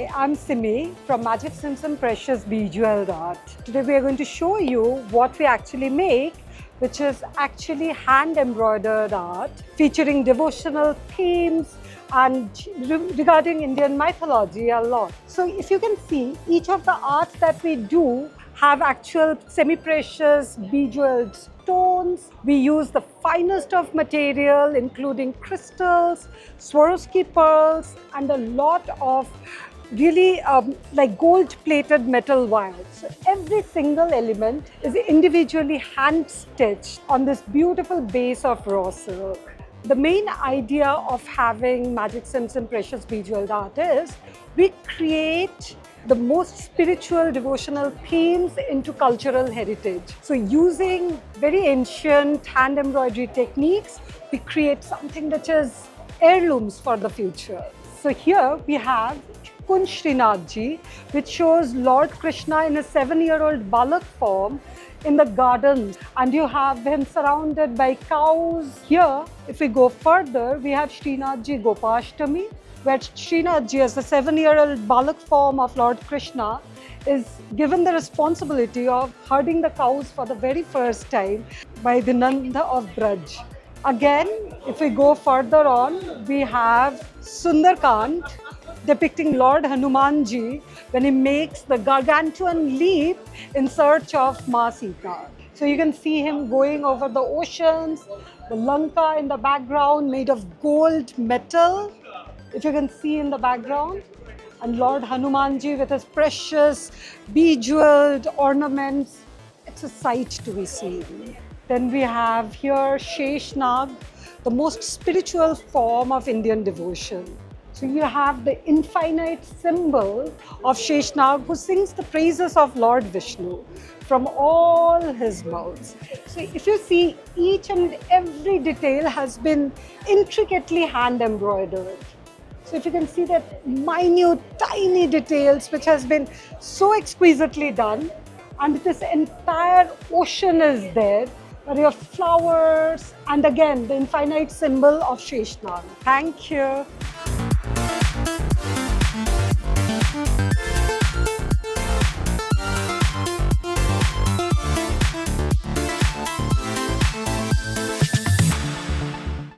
Hi, I'm Simi from Magic Simpson Precious Bejeweled Art. Today we are going to show you what we actually make, which is actually hand embroidered art featuring devotional themes and regarding Indian mythology a lot. So if you can see, each of the art that we do have actual semi-precious bejeweled stones. We use the finest of material, including crystals, Swarovski pearls, and a lot of really like gold-plated metal wires. So every single element is individually hand-stitched on this beautiful base of raw silk. The main idea of having Magic Simpson Precious Bejeweled Art is we create the most spiritual devotional themes into cultural heritage. So using very ancient hand embroidery techniques, we create something which is heirlooms for the future. So here we have Kunj Srinathji, which shows Lord Krishna in a 7-year-old Balak form in the garden, and you have him surrounded by cows. Here, if we go further, we have Srinathji Gopashtami, where Srinathji, as the 7-year-old Balak form of Lord Krishna, is given the responsibility of herding the cows for the very first time by the Nanda of Braj. Again, if we go further on, we have Sundarkand depicting Lord Hanumanji when he makes the gargantuan leap in search of Ma Sita. So you can see him going over the oceans, the Lanka in the background made of gold metal, if you can see in the background, and Lord Hanumanji with his precious bejeweled ornaments. It's a sight to be seen. Then we have here Sheshnag, the most spiritual form of Indian devotion. So you have the infinite symbol of Sheshnag who sings the praises of Lord Vishnu from all his mouths. So if you see, each and every detail has been intricately hand embroidered. So if you can see that minute, tiny details which has been so exquisitely done, and this entire ocean is there, where you have flowers, and again, the infinite symbol of Sheshnag. Thank you.